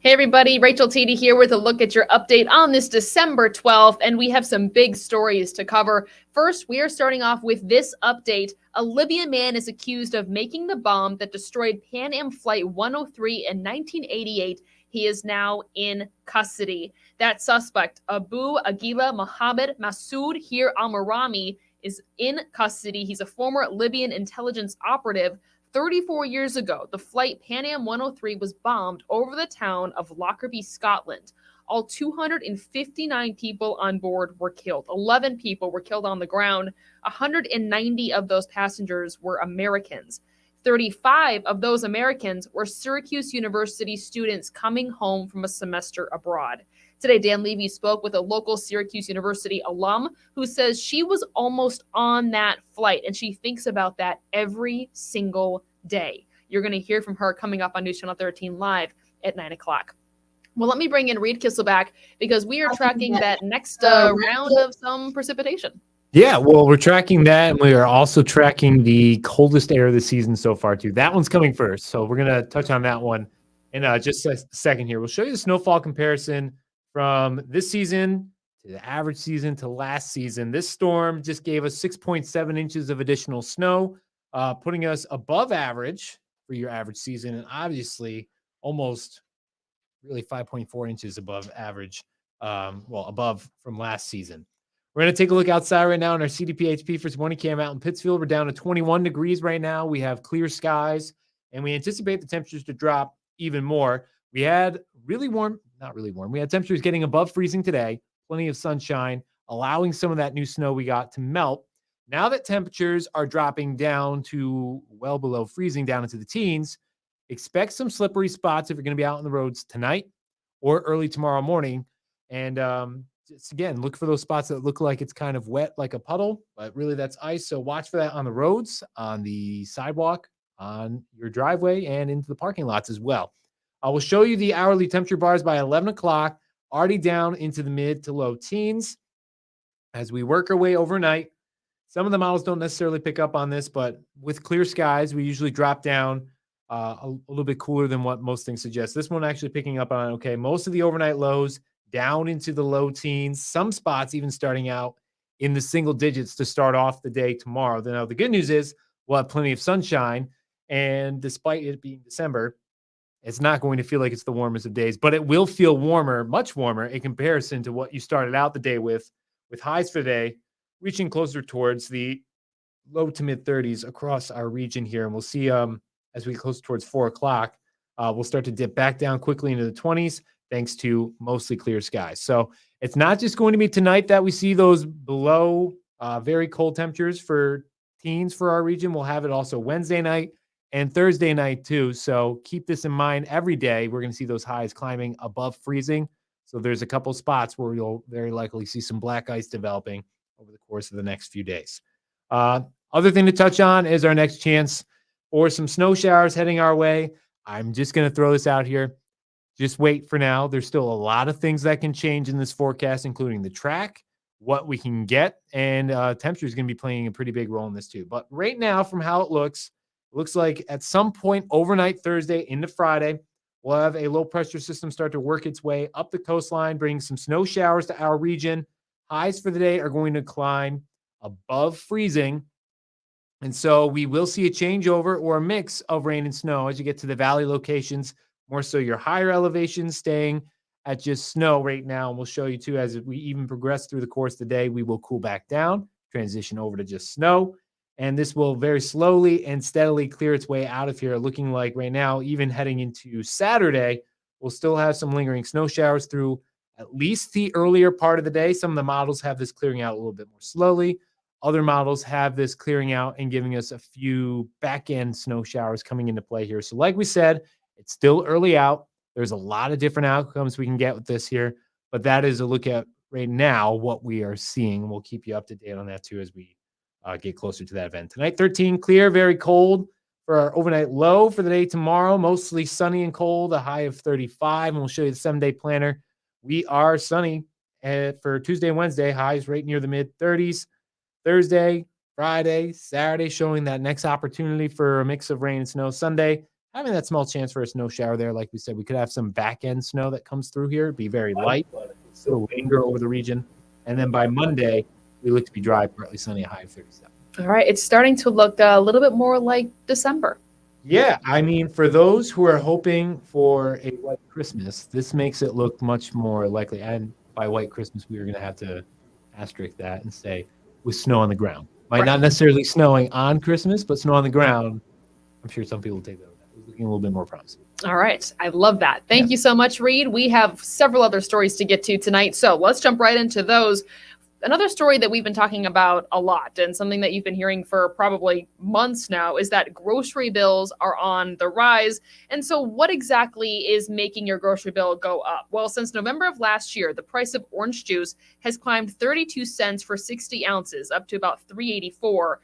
Hey everybody, Rachel Teedy here with a look at your update on this December 12th, and we have some big stories to cover. First, we are starting off with this update. A Libyan man is accused of making the bomb that destroyed Pan Am Flight 103 in 1988. He is now in custody. That suspect, Abu Aguila Mohammed Masoud Hir al-Marami, is in custody. He's a former Libyan intelligence operative. 34 years ago, the flight Pan Am 103 was bombed over the town of Lockerbie, Scotland. All 259 people on board were killed. 11 people were killed on the ground. 190 of those passengers were Americans. 35 of those Americans were Syracuse University students coming home from a semester abroad. Today, Dan Levy spoke with a local Syracuse University alum who says she was almost on that flight, and she thinks about that every single day. You're going to hear from her coming up on News Channel 13 Live at 9 o'clock. Well, let me bring in Reed Kisselback because we are tracking that next round of some precipitation. Yeah, well, we're tracking that, and we are also tracking the coldest air of the season so far, too. That one's coming first, so we're going to touch on that one in just a second here. We'll show you the snowfall comparison from this season to the average season to last season. This storm just gave us 6.7 inches of additional snow, putting us above average for your average season, and obviously almost really 5.4 inches above average, above from last season. We're going to take a look outside right now in our CDPHP First Morning Cam out in Pittsfield. We're down to 21 degrees right now. We have clear skies, and we anticipate the temperatures to drop even more. We had not really warm. We had temperatures getting above freezing today, plenty of sunshine, allowing some of that new snow we got to melt. Now that temperatures are dropping down to well below freezing, down into the teens, expect some slippery spots if you're going to be out on the roads tonight or early tomorrow morning. And just again, look for those spots that look like it's kind of wet, like a puddle, but really that's ice. So watch for that on the roads, on the sidewalk, on your driveway, and into the parking lots as well. I will show you the hourly temperature bars by 11 o'clock, already down into the mid to low teens. As we work our way overnight, some of the models don't necessarily pick up on this, but with clear skies, we usually drop down a little bit cooler than what most things suggest. This one actually picking up on, okay, most of the overnight lows down into the low teens, some spots even starting out in the single digits to start off the day tomorrow. Now, the good news is we'll have plenty of sunshine, and despite it being December, it's not going to feel like it's the warmest of days, but it will feel warmer, much warmer in comparison to what you started out the day with highs for the day reaching closer towards the low to mid 30s across our region here. And we'll see as we close towards 4 o'clock, we'll start to dip back down quickly into the 20s thanks to mostly clear skies. So it's not just going to be tonight that we see those below very cold temperatures for teens for our region. We'll have it also Wednesday night and Thursday night too. So keep this in mind every day. We're going to see those highs climbing above freezing. So there's a couple spots where you'll very likely see some black ice developing over the course of the next few days. Other thing to touch on is our next chance for some snow showers heading our way. I'm just going to throw this out here. Just wait for now. There's still a lot of things that can change in this forecast, including the track, what we can get, and temperature is going to be playing a pretty big role in this too. But right now, from how it looks like at some point overnight Thursday into Friday, we'll have a low pressure system start to work its way up the coastline, bringing some snow showers to our region. Highs for the day are going to climb above freezing. And so we will see a changeover or a mix of rain and snow as you get to the valley locations, more so your higher elevations staying at just snow right now. And we'll show you too, as we even progress through the course of the day, we will cool back down, transition over to just snow. And this will very slowly and steadily clear its way out of here, looking like right now, even heading into Saturday, we'll still have some lingering snow showers through at least the earlier part of the day. Some of the models have this clearing out a little bit more slowly. Other models have this clearing out and giving us a few back-end snow showers coming into play here. So like we said, it's still early out. There's a lot of different outcomes we can get with this here, but that is a look at right now what we are seeing. We'll keep you up to date on that too as we get closer to that event. Tonight, 13 clear, very cold for our overnight low for the day tomorrow. Mostly sunny and cold, a high of 35. And we'll show you the 7-day planner. We are sunny for Tuesday and Wednesday, highs right near the mid 30s. Thursday, Friday, Saturday, showing that next opportunity for a mix of rain and snow. Sunday, having that small chance for a snow shower there. Like we said, we could have some back end snow that comes through here. It'd be very light, but still linger over the region. And then by Monday, we look to be dry, partly sunny, a high of 37. All right. It's starting to look a little bit more like December. Yeah, I mean, for those who are hoping for a white Christmas, this makes it look much more likely. And by white Christmas, we are going to have to asterisk that and say with snow on the ground. Might not necessarily snowing on Christmas, but snow on the ground. I'm sure some people will take that. It's looking a little bit more promising. All right. I love that. Thank you so much, Reed. We have several other stories to get to tonight, so let's jump right into those. Another story that we've been talking about a lot, and something that you've been hearing for probably months now, is that grocery bills are on the rise. And so what exactly is making your grocery bill go up? Well, since November of last year, the price of orange juice has climbed 32 cents for 60 ounces, up to about $3.84.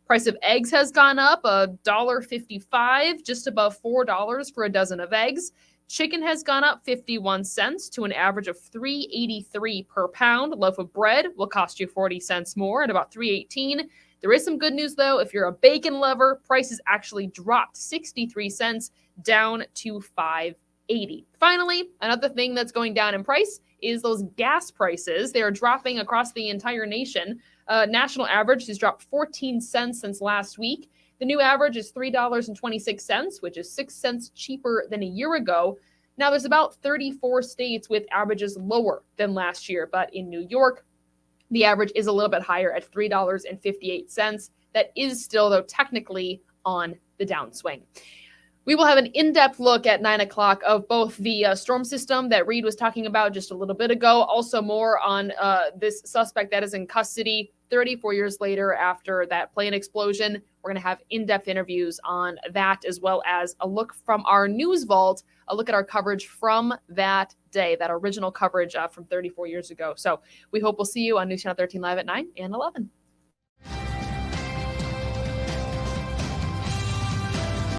Price of eggs has gone up $1.55, just above $4 for a dozen of eggs. Chicken has gone up 51 cents to an average of $3.83 per pound. A loaf of bread will cost you 40 cents more at about $3.18. There is some good news, though. If you're a bacon lover, prices actually dropped 63 cents down to $5.80. Finally, another thing that's going down in price is those gas prices. They are dropping across the entire nation. National average has dropped 14 cents since last week. The new average is $3.26, which is 6 cents cheaper than a year ago. Now, there's about 34 states with averages lower than last year, but in New York, the average is a little bit higher at $3.58. That is still, though, technically on the downswing. We will have an in-depth look at 9 o'clock of both the storm system that Reed was talking about just a little bit ago, also more on this suspect that is in custody 34 years later after that plane explosion. We're going to have in-depth interviews on that, as well as a look from our news vault, a look at our coverage from that day, that original coverage from 34 years ago. So we hope we'll see you on News Channel 13 Live at 9 and 11.